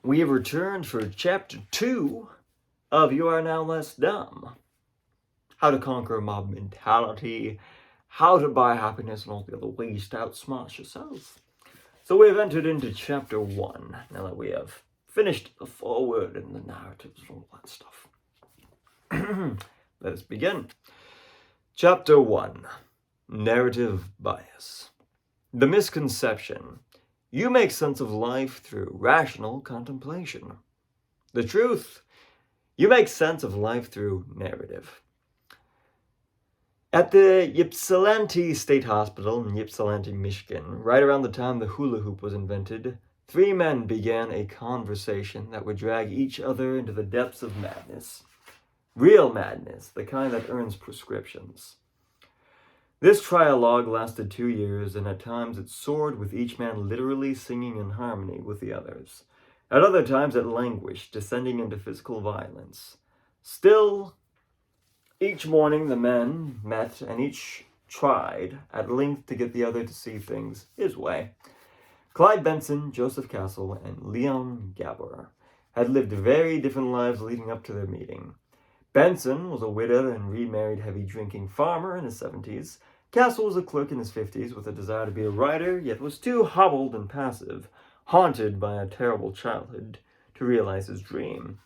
We have returned for chapter 2 of You Are Now Less Dumb. How to conquer mob mentality, how to buy happiness, and all the other ways to outsmart yourself. So we have entered into chapter 1, now that we have finished the foreword and the narratives and all that stuff. Let us begin. Chapter 1, Narrative Bias. The misconception. You make sense of life through rational contemplation. The truth. You make sense of life through narrative. At the Ypsilanti State Hospital in Ypsilanti, Michigan, right around the time the hula hoop was invented, 3 men began a conversation that would drag each other into the depths of madness. Real madness, the kind that earns prescriptions. This trialogue lasted 2 years, and at times it soared with each man literally singing in harmony with the others. At other times it languished, descending into physical violence. Still, each morning the men met, and each tried, at length, to get the other to see things his way. Clyde Benson, Joseph Castle, and Leon Gabor had lived very different lives leading up to their meeting. Benson was a widowed and remarried heavy-drinking farmer in his 70s. Castle was a clerk in his 50s with a desire to be a writer, yet was too hobbled and passive, haunted by a terrible childhood, to realize his dream.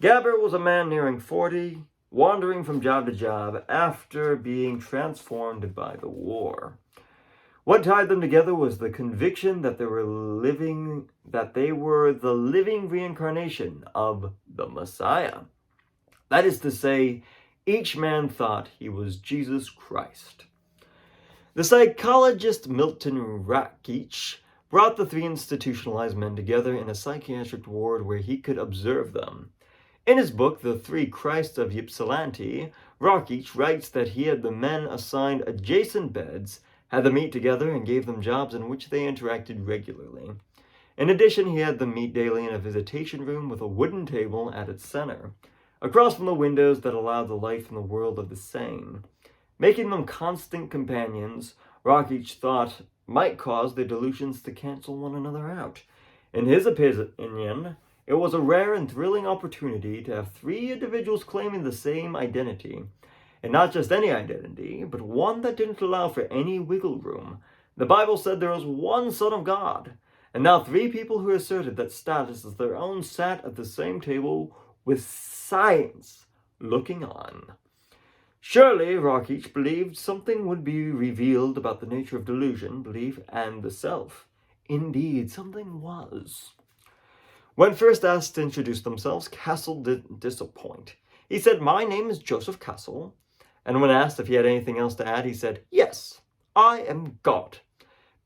Gabor was a man nearing 40, wandering from job to job after being transformed by the war. What tied them together was the conviction that they were the living reincarnation of the Messiah. That is to say, each man thought he was Jesus Christ. The psychologist Milton Rakich brought the 3 institutionalized men together in a psychiatric ward where he could observe them. In his book, The 3 Christs of Ypsilanti, Rakich writes that he had the men assigned adjacent beds, had them meet together, and gave them jobs in which they interacted regularly. In addition, he had them meet daily in a visitation room with a wooden table at its center, across from the windows that allowed the life in the world of the sane. Making them constant companions, Rakich thought might cause their delusions to cancel one another out. In his opinion, it was a rare and thrilling opportunity to have 3 individuals claiming the same identity. And not just any identity, but one that didn't allow for any wiggle room. The Bible said there was one Son of God, and now 3 people who asserted that status as their own sat at the same table with science looking on. Surely, Rakich believed something would be revealed about the nature of delusion, belief, and the self. Indeed, something was. When first asked to introduce themselves, Castle didn't disappoint. He said, "My name is Joseph Castle." And when asked if he had anything else to add, he said, "Yes, I am God."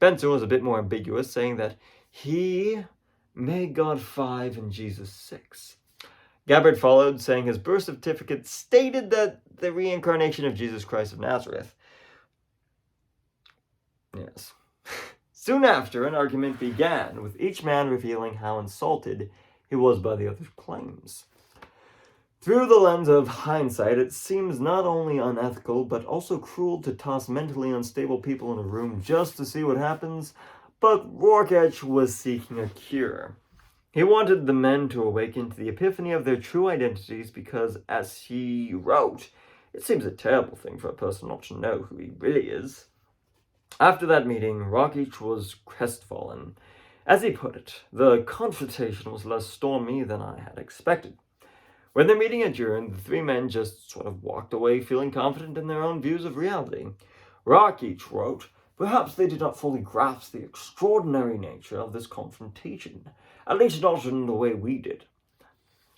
Benson was a bit more ambiguous, saying that he made God 5 and Jesus 6. Gabbard followed, saying his birth certificate stated that the reincarnation of Jesus Christ of Nazareth. Yes. Soon after, an argument began, with each man revealing how insulted he was by the other's claims. Through the lens of hindsight, it seems not only unethical, but also cruel to toss mentally unstable people in a room just to see what happens, but Rakich was seeking a cure. He wanted the men to awaken to the epiphany of their true identities because, as he wrote, it seems a terrible thing for a person not to know who he really is. After that meeting, Rakich was crestfallen. As he put it, the confrontation was less stormy than I had expected. When the meeting adjourned, the 3 men just sort of walked away feeling confident in their own views of reality. Rakich wrote, "Perhaps they did not fully grasp the extraordinary nature of this confrontation, at least not in the way we did."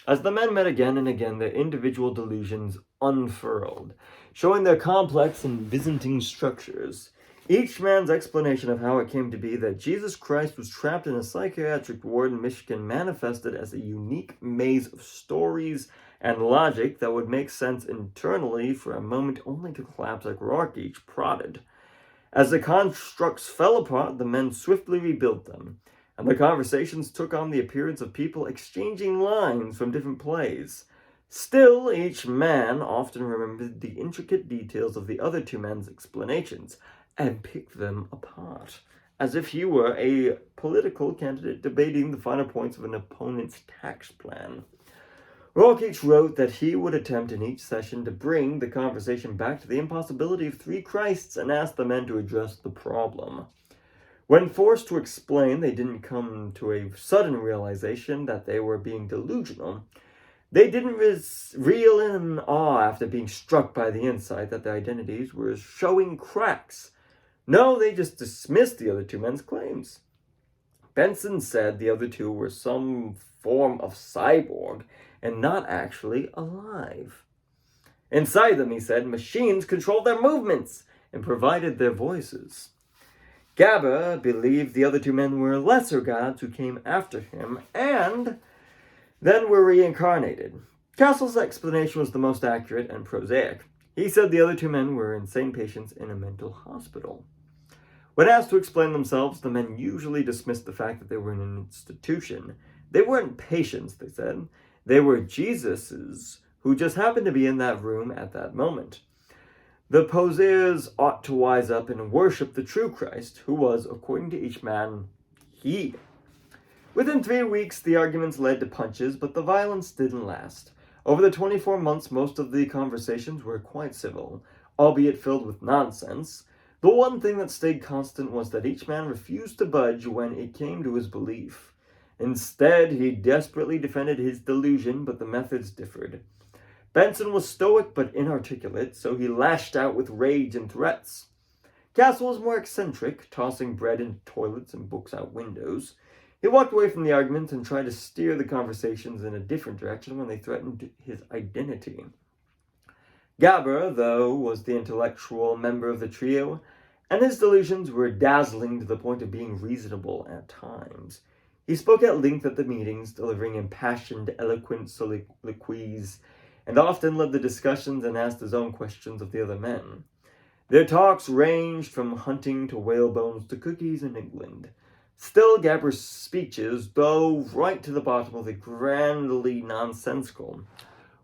As the men met again and again, their individual delusions unfurled, showing their complex and Byzantine structures. Each man's explanation of how it came to be that Jesus Christ was trapped in a psychiatric ward in Michigan manifested as a unique maze of stories and logic that would make sense internally for a moment only to collapse like Rakich prodded. As the constructs fell apart, the men swiftly rebuilt them, and the conversations took on the appearance of people exchanging lines from different plays. Still, each man often remembered the intricate details of the other 2 men's explanations, and picked them apart as if he were a political candidate debating the finer points of an opponent's tax plan. Rockich wrote that he would attempt in each session to bring the conversation back to the impossibility of three Christs and ask the men to address the problem. When forced to explain, they didn't come to a sudden realization that they were being delusional. They didn't reel in awe after being struck by the insight that their identities were showing cracks. No, they just dismissed the other two men's claims. Benson said the other two were some form of cyborg and not actually alive. Inside them, he said, machines controlled their movements and provided their voices. Gaba believed the other two men were lesser gods who came after him and then were reincarnated. Castle's explanation was the most accurate and prosaic. He said the other two men were insane patients in a mental hospital. When asked to explain themselves, the men usually dismissed the fact that they were in an institution. They weren't patients, they said. They were Jesuses who just happened to be in that room at that moment. The poseurs ought to wise up and worship the true Christ, who was, according to each man, he. Within 3 weeks, the arguments led to punches, but the violence didn't last. Over the 24 months, most of the conversations were quite civil, albeit filled with nonsense. The one thing that stayed constant was that each man refused to budge when it came to his belief. Instead, he desperately defended his delusion, but the methods differed. Benson was stoic but inarticulate, so he lashed out with rage and threats. Castle was more eccentric, tossing bread into toilets and books out windows. He walked away from the argument and tried to steer the conversations in a different direction when they threatened his identity. Gabber, though, was the intellectual member of the trio, and his delusions were dazzling to the point of being reasonable at times. He spoke at length at the meetings, delivering impassioned, eloquent soliloquies, and often led the discussions and asked his own questions of the other men. Their talks ranged from hunting to whalebones to cookies in England. Still, Gabber's speeches dove right to the bottom of the grandly nonsensical.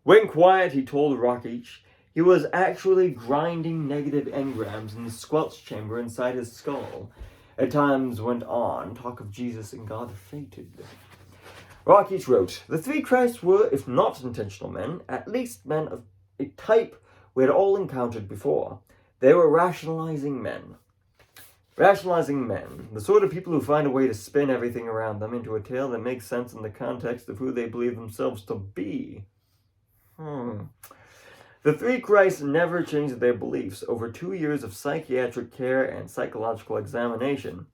When quiet, he told Rockich he was actually grinding negative engrams in the squelch chamber inside his skull. At times went on, talk of Jesus and God fated. Rockich wrote, the three Christs were, if not intentional men, at least men of a type we had all encountered before. They were rationalizing men. Rationalizing men, the sort of people who find a way to spin everything around them into a tale that makes sense in the context of who they believe themselves to be. The three Christs never changed their beliefs over 2 years of psychiatric care and psychological examination.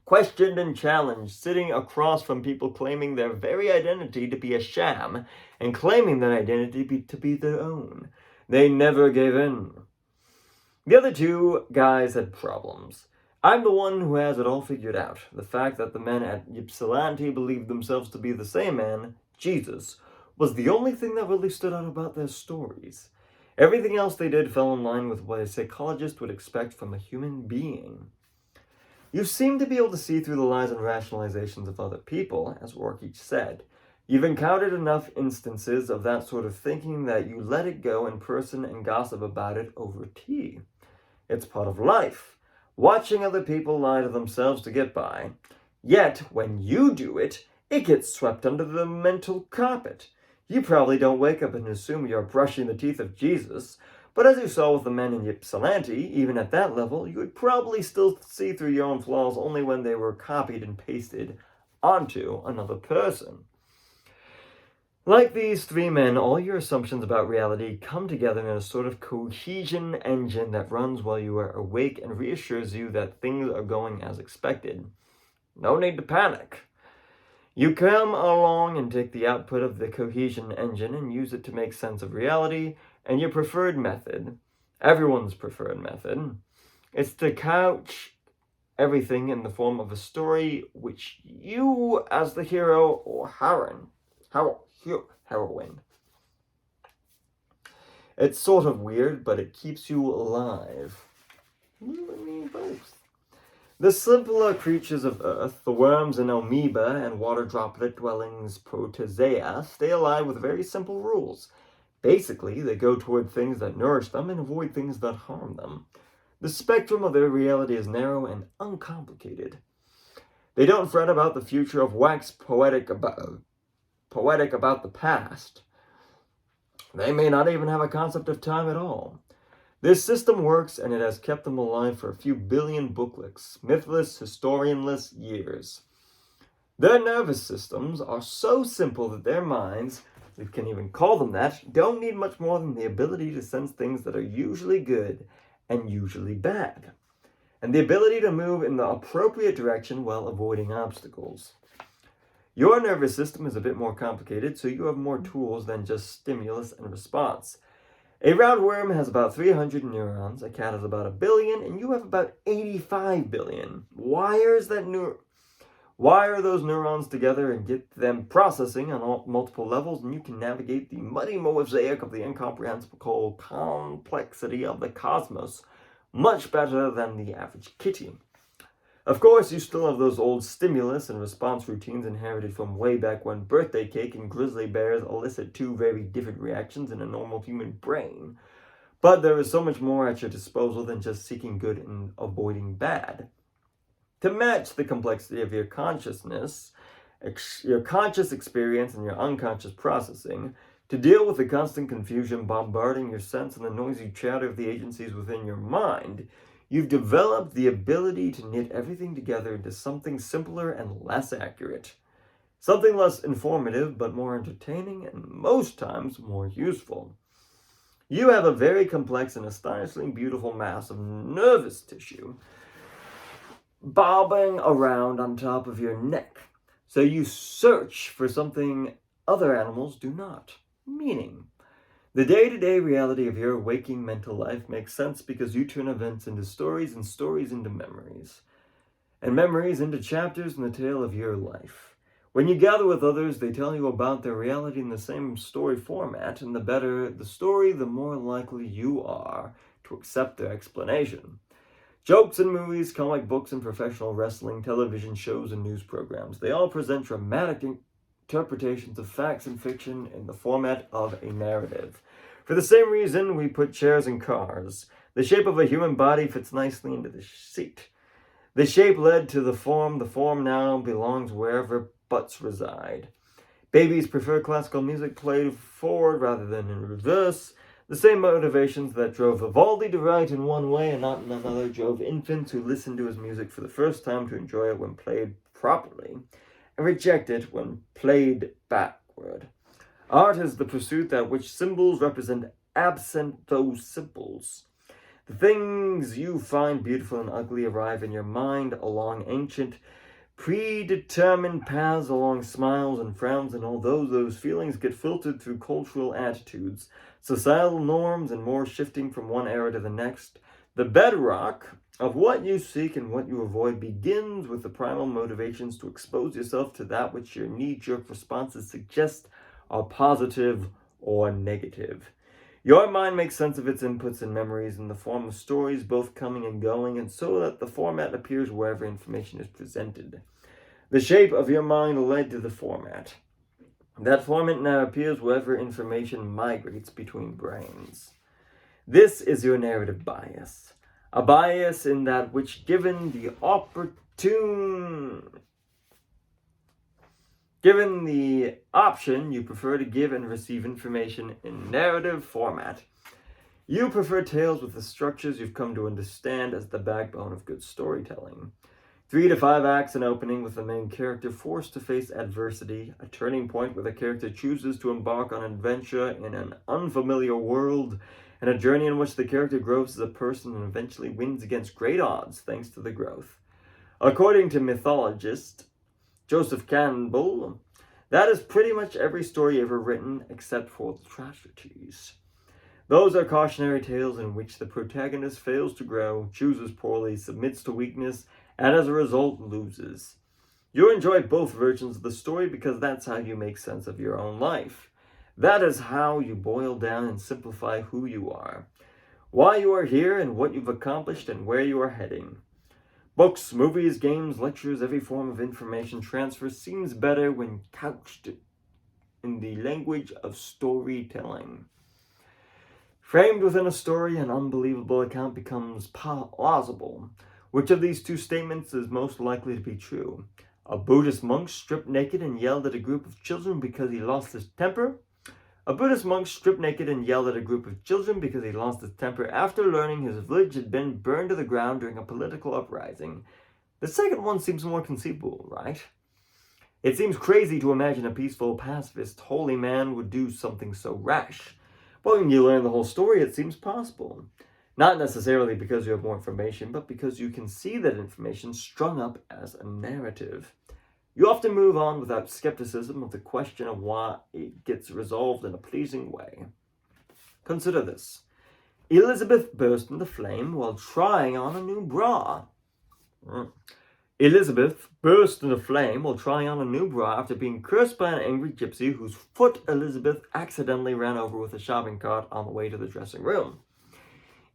Questioned and challenged, sitting across from people claiming their very identity to be a sham and claiming that identity to be their own. They never gave in. The other two guys had problems. I'm the one who has it all figured out. The fact that the men at Ypsilanti believed themselves to be the same man, Jesus, was the only thing that really stood out about their stories. Everything else they did fell in line with what a psychologist would expect from a human being. You seem to be able to see through the lies and rationalizations of other people, as Rockich said. You've encountered enough instances of that sort of thinking that you let it go in person and gossip about it over tea. It's part of life, watching other people lie to themselves to get by. Yet, when you do it, it gets swept under the mental carpet. You probably don't wake up and assume you're brushing the teeth of Jesus, but as you saw with the men in Ypsilanti, even at that level, you would probably still see through your own flaws only when they were copied and pasted onto another person. Like these three men, all your assumptions about reality come together in a sort of cohesion engine that runs while you are awake and reassures you that things are going as expected. No need to panic. You come along and take the output of the cohesion engine and use it to make sense of reality, and your preferred method, everyone's preferred method, is to couch everything in the form of a story which you, as the hero or heroine, it's sort of weird, but it keeps you alive. You and me both. The simpler creatures of Earth, the worms and amoeba and water droplet dwellings protozoa, stay alive with very simple rules. Basically, they go toward things that nourish them and avoid things that harm them. The spectrum of their reality is narrow and uncomplicated. They don't fret about the future of wax poetic about the past. They may not even have a concept of time at all. This system works, and it has kept them alive for a few billion bookless, mythless, historianless years. Their nervous systems are so simple that their minds, we can even call them that, don't need much more than the ability to sense things that are usually good and usually bad, and the ability to move in the appropriate direction while avoiding obstacles. Your nervous system is a bit more complicated, so you have more tools than just stimulus and response. A roundworm has about 300 neurons, a cat has about 1 billion, and you have about 85 billion. Wire those neurons together and get them processing on multiple levels, and you can navigate the muddy mosaic of the incomprehensible complexity of the cosmos much better than the average kitty. Of course, you still have those old stimulus and response routines inherited from way back when birthday cake and grizzly bears elicit two very different reactions in a normal human brain. But there is so much more at your disposal than just seeking good and avoiding bad. To match the complexity of your consciousness, your conscious experience, and your unconscious processing, to deal with the constant confusion bombarding your sense and the noisy chatter of the agencies within your mind, you've developed the ability to knit everything together into something simpler and less accurate. Something less informative, but more entertaining and most times more useful. You have a very complex and astonishingly beautiful mass of nervous tissue bobbing around on top of your neck. So you search for something other animals do not. Meaning, the day-to-day reality of your waking mental life makes sense because you turn events into stories and stories into memories, and memories into chapters in the tale of your life. When you gather with others, they tell you about their reality in the same story format, and the better the story, the more likely you are to accept their explanation. Jokes in movies, comic books, and professional wrestling, television shows, and news programs, they all present dramatic interpretations of facts and fiction in the format of a narrative. For the same reason, we put chairs in cars. The shape of a human body fits nicely into the seat. The shape led to the form now belongs wherever butts reside. Babies prefer classical music played forward rather than in reverse. The same motivations that drove Vivaldi to write in one way and not in another drove infants who listened to his music for the first time to enjoy it when played properly, and reject it when played backward. Art is the pursuit that which symbols represent absent those symbols. The things you find beautiful and ugly arrive in your mind along ancient, predetermined paths, along smiles and frowns, and although those feelings get filtered through cultural attitudes, societal norms, and more shifting from one era to the next, the bedrock of what you seek and what you avoid begins with the primal motivations to expose yourself to that which your knee-jerk responses suggest are positive or negative. Your mind makes sense of its inputs and memories in the form of stories both coming and going, and so that the format appears wherever information is presented. The shape of your mind led to the format. That format now appears wherever information migrates between brains. This is your narrative bias. A bias in that which, given the option, you prefer to give and receive information in narrative format. You prefer tales with the structures you've come to understand as the backbone of good storytelling. 3 to 5 acts, an opening with the main character forced to face adversity, a turning point where the character chooses to embark on an adventure in an unfamiliar world, and a journey in which the character grows as a person and eventually wins against great odds thanks to the growth. According to mythologist Joseph Campbell, that is pretty much every story ever written except for the tragedies. Those are cautionary tales in which the protagonist fails to grow, chooses poorly, submits to weakness, and as a result loses. You enjoy both versions of the story because that's how you make sense of your own life. That is how you boil down and simplify who you are, why you are here, and what you've accomplished and where you are heading. Books, movies, games, lectures, every form of information transfer seems better when couched in the language of storytelling. Framed within a story, an unbelievable account becomes plausible. Which of these two statements is most likely to be true? A Buddhist monk stripped naked and yelled at a group of children because he lost his temper. A Buddhist monk stripped naked and yelled at a group of children because he lost his temper after learning his village had been burned to the ground during a political uprising. The second one seems more conceivable, right? It seems crazy to imagine a peaceful, pacifist, holy man would do something so rash. But when you learn the whole story, it seems possible. Not necessarily because you have more information, but because you can see that information strung up as a narrative. You often move on without skepticism of the question of why it gets resolved in a pleasing way. Consider this. Elizabeth burst into flame while trying on a new bra. Elizabeth burst into flame while trying on a new bra after being cursed by an angry gypsy whose foot Elizabeth accidentally ran over with a shopping cart on the way to the dressing room.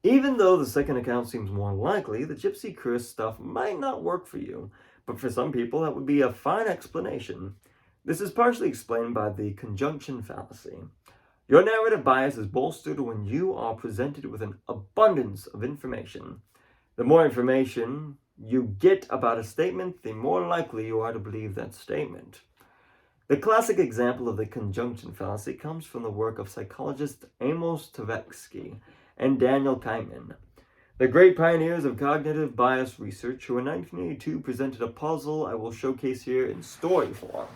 Even though the second account seems more likely, the gypsy curse stuff might not work for you. But for some people, that would be a fine explanation. This is partially explained by the conjunction fallacy. Your narrative bias is bolstered when you are presented with an abundance of information. The more information you get about a statement, the more likely you are to believe that statement. The classic example of the conjunction fallacy comes from the work of psychologists Amos Tversky and Daniel Kahneman, the great pioneers of cognitive bias research, who in 1982 presented a puzzle I will showcase here in story form.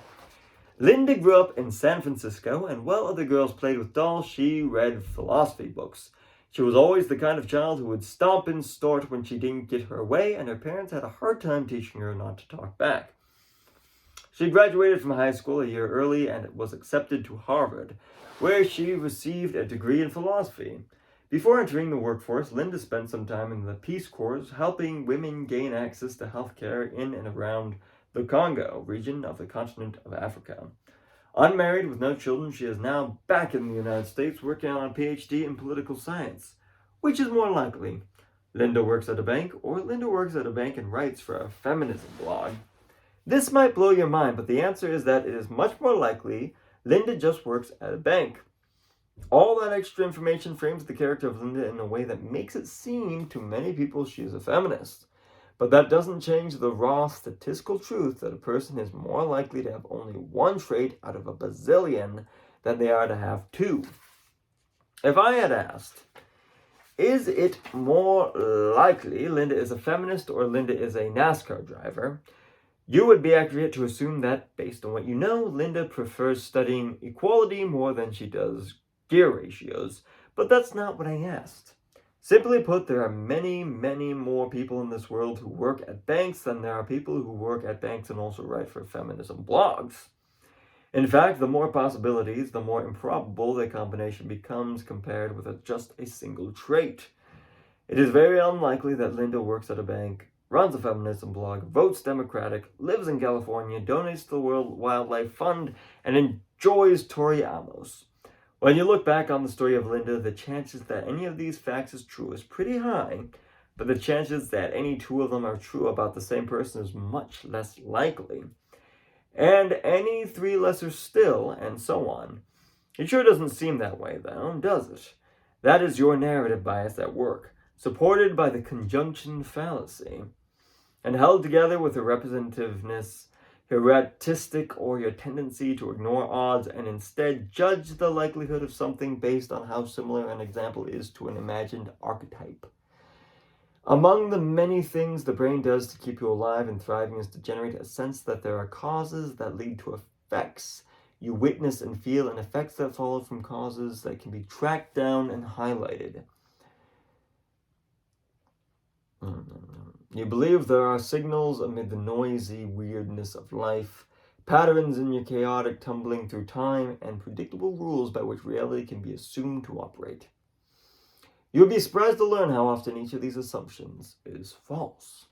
Linda grew up in San Francisco, and while other girls played with dolls, she read philosophy books. She was always the kind of child who would stomp and snort when she didn't get her way, and her parents had a hard time teaching her not to talk back. She graduated from high school a year early and was accepted to Harvard, where she received a degree in philosophy. Before entering the workforce, Linda spent some time in the Peace Corps helping women gain access to health care in and around the Congo region of the continent of Africa. Unmarried with no children, she is now back in the United States working on a PhD in political science. Which is more likely? Linda works at a bank, or Linda works at a bank and writes for a feminism blog? This might blow your mind, but the answer is that it is much more likely Linda just works at a bank. All that extra information frames the character of Linda in a way that makes it seem to many people she is a feminist. But that doesn't change the raw statistical truth that a person is more likely to have only one trait out of a bazillion than they are to have two. If I had asked, is it more likely Linda is a feminist or Linda is a NASCAR driver, you would be accurate to assume that, based on what you know, Linda prefers studying equality more than she does gear ratios. But that's not what I asked. Simply put, there are many, many more people in this world who work at banks than there are people who work at banks and also write for feminism blogs. In fact, the more possibilities, the more improbable the combination becomes compared with just a single trait. It is very unlikely that Linda works at a bank, runs a feminism blog, votes Democratic, lives in California, donates to the World Wildlife Fund, and enjoys Tori Amos. When you look back on the story of Linda, the chances that any of these facts is true is pretty high, but the chances that any two of them are true about the same person is much less likely. And any three lesser still, and so on. It sure doesn't seem that way, though, does it? That is your narrative bias at work, supported by the conjunction fallacy, and held together with the representativeness, heuristic, or your tendency to ignore odds and instead judge the likelihood of something based on how similar an example is to an imagined archetype. Among the many things the brain does to keep you alive and thriving is to generate a sense that there are causes that lead to effects you witness and feel, and effects that follow from causes that can be tracked down and highlighted. You believe there are signals amid the noisy weirdness of life, patterns in your chaotic tumbling through time, and predictable rules by which reality can be assumed to operate. You'll be surprised to learn how often each of these assumptions is false.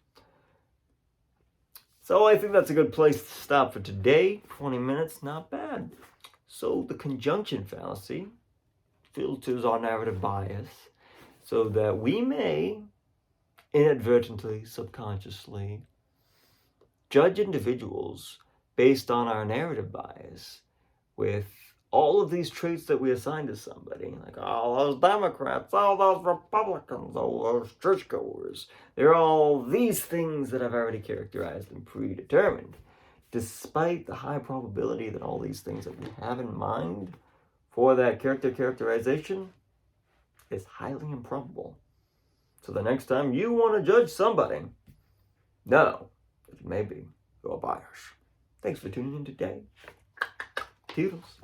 So I think that's a good place to stop for today. 20 minutes, not bad. So the conjunction fallacy filters our narrative bias so that we may inadvertently, subconsciously, judge individuals based on our narrative bias with all of these traits that we assign to somebody, like all those Democrats, all those Republicans, all those churchgoers, they're all these things that I've already characterized and predetermined. Despite the high probability that all these things that we have in mind for that characterization is highly improbable. So the next time you want to judge somebody, know that it may be your bias. Thanks for tuning in today. Toodles.